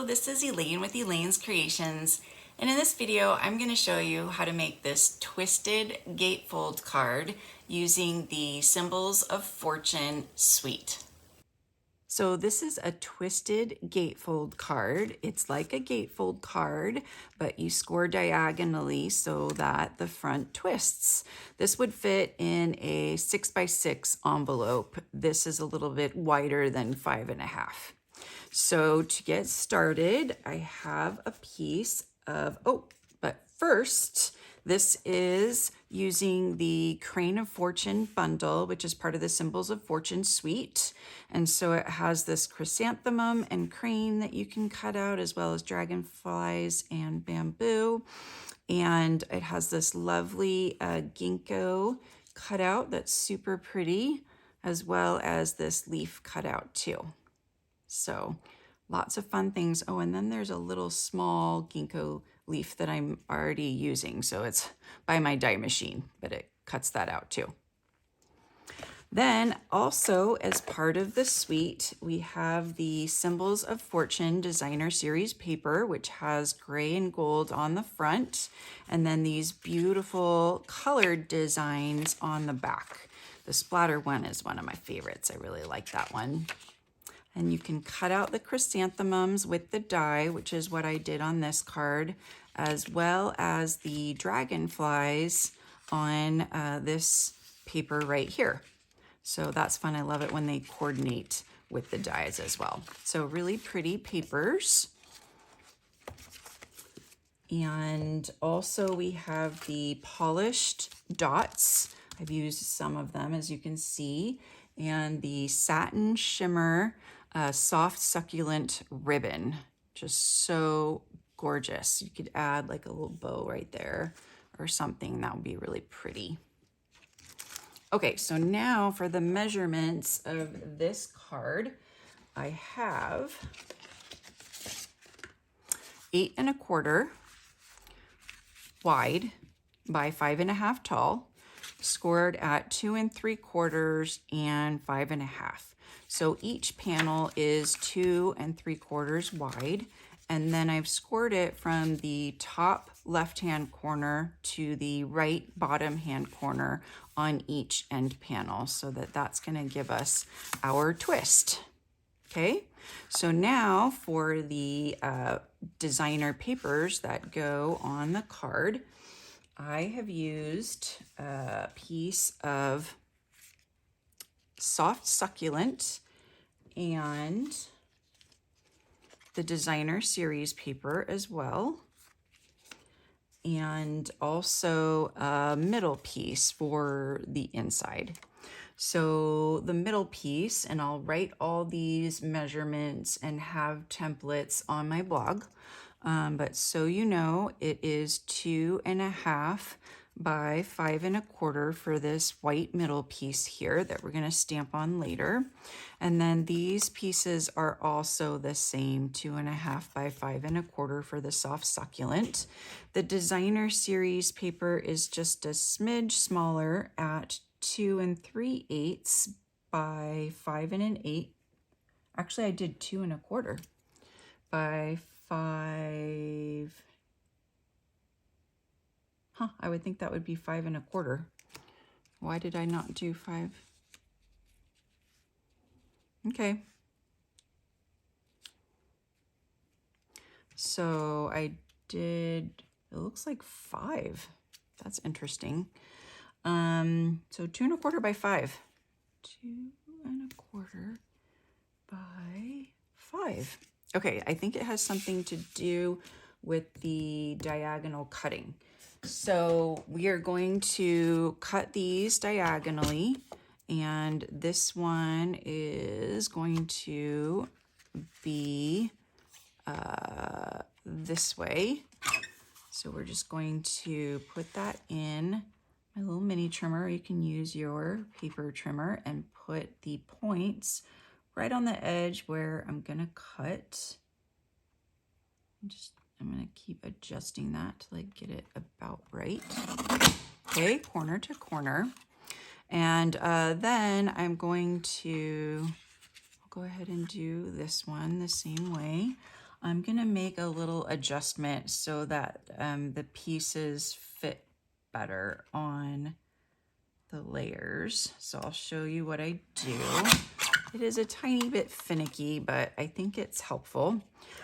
Hello, this is Elaine with Elaine's Creations, and in this video I'm going to show you how to make this twisted gatefold card using the Symbols of Fortune suite. So this is a twisted gatefold card. It's like a gatefold card, but you score diagonally so that the front twists. This would fit in a 6x6 envelope. This is a little bit wider than 5.5. So to get started, I have a piece of, but first, this is using the Crane of Fortune bundle, which is part of the Symbols of Fortune suite. And so it has this chrysanthemum and crane that you can cut out, as well as dragonflies and bamboo. And it has this lovely ginkgo cutout that's super pretty, as well as this leaf cutout too. So lots of fun things. Oh, and then there's a little small ginkgo leaf that I'm already using. So it's by my die machine, but it cuts that out too. Then also as part of the suite, we have the Symbols of Fortune Designer Series paper, which has gray and gold on the front, and then these beautiful colored designs on the back. The splatter one is one of my favorites. I really like that one. And you can cut out the chrysanthemums with the die, which is what I did on this card, as well as the dragonflies on this paper right here. So that's fun. I love it when they coordinate with the dies as well. So really pretty papers. And also we have the polished dots. I've used some of them, as you can see, and the satin shimmer soft succulent ribbon. Just so gorgeous. You could add like a little bow right there or something. That would be really pretty. Okay, so now for the measurements of this card, I have 8 1/4 wide by 5.5 tall, scored at 2 3/4 and 5.5. So each panel is 2 3/4 wide, and then I've scored it from the top left-hand corner to the right bottom hand corner on each end panel, so that that's going to give us our twist. Okay, so now for the designer papers that go on the card, I have used a piece of soft succulent and the designer series paper as well, and also a middle piece for the inside. So the middle piece, and I'll write all these measurements and have templates on my blog, but so you know, it is 2.5 by 5 1/4 for this white middle piece here that we're going to stamp on later. And then these pieces are also the same, 2.5 by 5 1/4 for the soft succulent. The designer series paper is just a smidge smaller at 2 3/8 by 5 1/8. Actually, I did 2 1/4 by 5. I would think that would be 5 1/4. Why did I not do 5? Okay. So I did, it looks like 5. That's interesting. So 2 1/4 by 5. 2 1/4 by 5. Okay, I think it has something to do with the diagonal cutting. So we are going to cut these diagonally, and this one is going to be this way. So we're just going to put that in my little mini trimmer. You can use your paper trimmer and put the points right on the edge where I'm gonna cut. I'm gonna keep adjusting that till I get it about right. Okay, corner to corner. And then I'm going to, I'll go ahead and do this one the same way. I'm gonna make a little adjustment so that the pieces fit better on the layers. So I'll show you what I do. It is a tiny bit finicky, but I think it's helpful.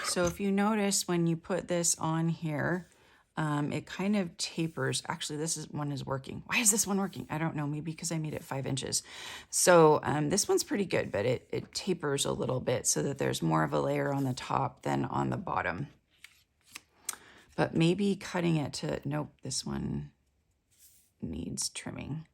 So if you notice when you put this on here, it kind of tapers. Actually, one is working. Why is this one working? I don't know, maybe because I made it 5 inches. So this one's pretty good, but it tapers a little bit so that there's more of a layer on the top than on the bottom. But maybe cutting it to, nope, this one needs trimming.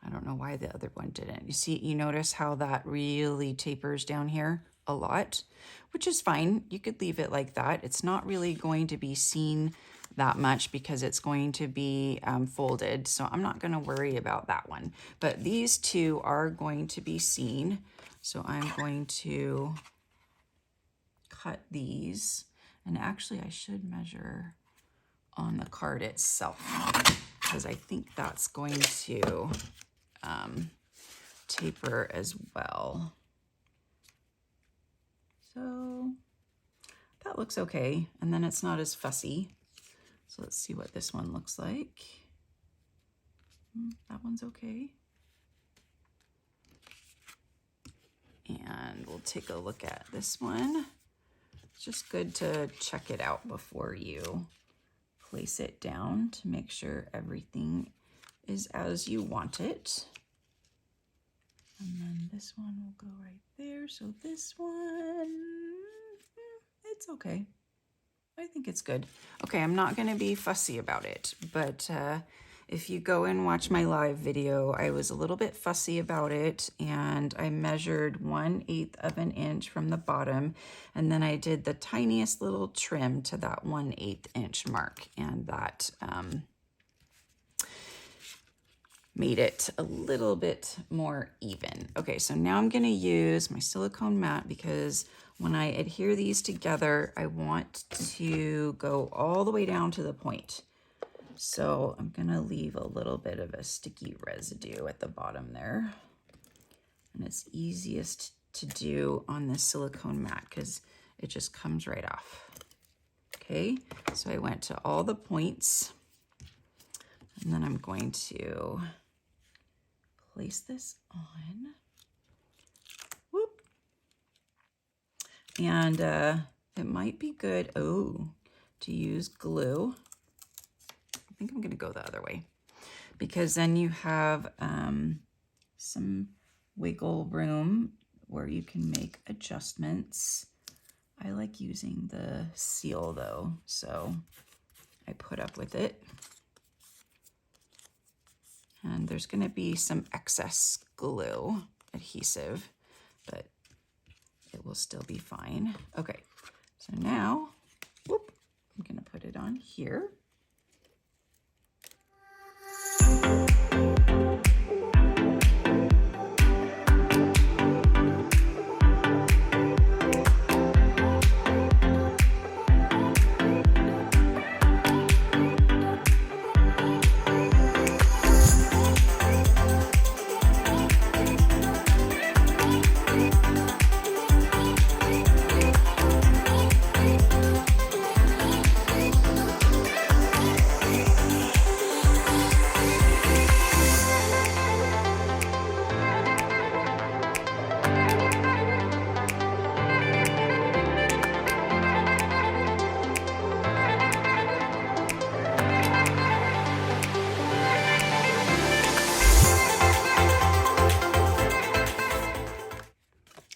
I don't know why the other one didn't. You notice how that really tapers down here a lot, which is fine. You could leave it like that. It's not really going to be seen that much because it's going to be folded. So I'm not going to worry about that one. But these two are going to be seen. So I'm going to cut these. And actually I should measure on the card itself because I think that's going to taper as well. So that looks okay. And then it's not as fussy. So let's see what this one looks like. That one's okay. And we'll take a look at this one. It's just good to check it out before you place it down to make sure everything is as you want it. And then this one will go right there. So this one, it's okay. I think it's good. Okay, I'm not going to be fussy about it, but if you go and watch my live video, I was a little bit fussy about it, and I measured 1/8 of an inch from the bottom, and then I did the tiniest little trim to that 1/8 inch mark, and that made it a little bit more even. Okay, so now I'm gonna use my silicone mat because when I adhere these together, I want to go all the way down to the point. So I'm gonna leave a little bit of a sticky residue at the bottom there. And it's easiest to do on this silicone mat because it just comes right off. Okay, so I went to all the points, and then I'm going to place this on. Whoop. And it might be good, to use glue. I think I'm gonna go the other way because then you have some wiggle room where you can make adjustments. I like using the seal though, so I put up with it. And there's gonna be some excess glue adhesive, but it will still be fine. Okay, so now, whoop, I'm gonna put it on here.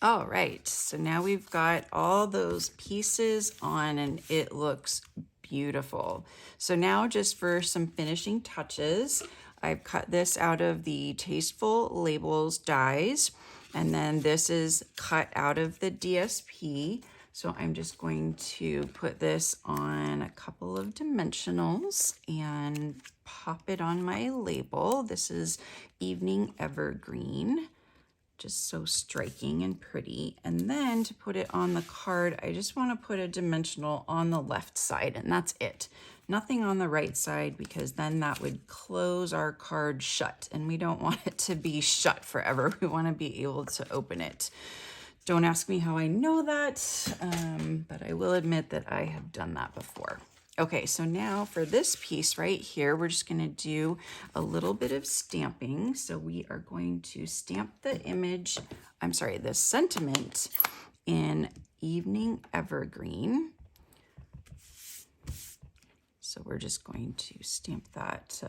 All right, so now we've got all those pieces on and it looks beautiful. So now just for some finishing touches, I've cut this out of the Tasteful Labels dies, and then this is cut out of the DSP. So I'm just going to put this on a couple of dimensionals and pop it on my label. This is Evening Evergreen. Just so striking and pretty. And then to put it on the card, I just want to put a dimensional on the left side, and that's it. Nothing on the right side, because then that would close our card shut, and we don't want it to be shut forever. We want to be able to open it Don't ask me how I know that, but I will admit that I have done that before. Okay, so now for this piece right here, we're just going to do a little bit of stamping. So we are going to stamp the image, I'm sorry, the sentiment in Evening Evergreen. So we're just going to stamp that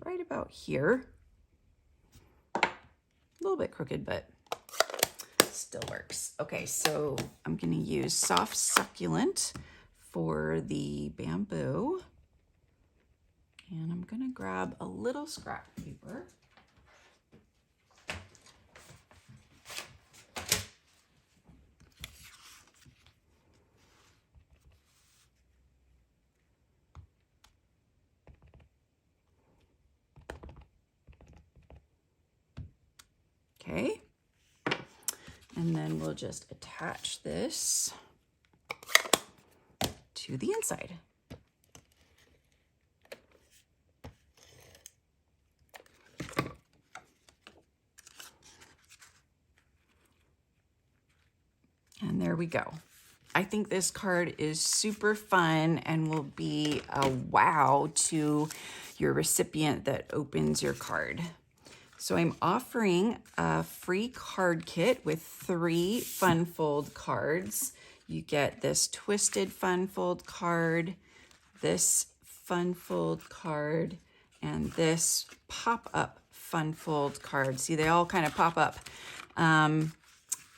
right about here. A little bit crooked, but still works. Okay, so I'm going to use Soft Succulent for the bamboo. And I'm going to grab a little scrap paper. Okay. And then we'll just attach this to the inside. And there we go. I think this card is super fun and will be a wow to your recipient that opens your card. So I'm offering a free card kit with 3 fun fold cards. You get this twisted fun fold card, this fun fold card, and this pop-up fun fold card. See, they all kind of pop up.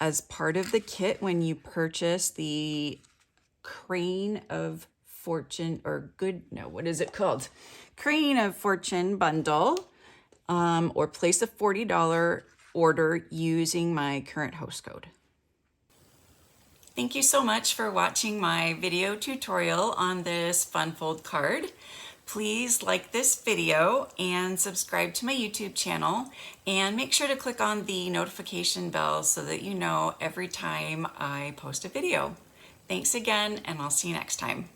As part of the kit, when you purchase the Crane of Fortune, or what is it called? Crane of Fortune bundle, or place a $40 order using my current host code. Thank you so much for watching my video tutorial on this fun fold card. Please like this video and subscribe to my YouTube channel, and make sure to click on the notification bell so that you know every time I post a video. Thanks again, and I'll see you next time.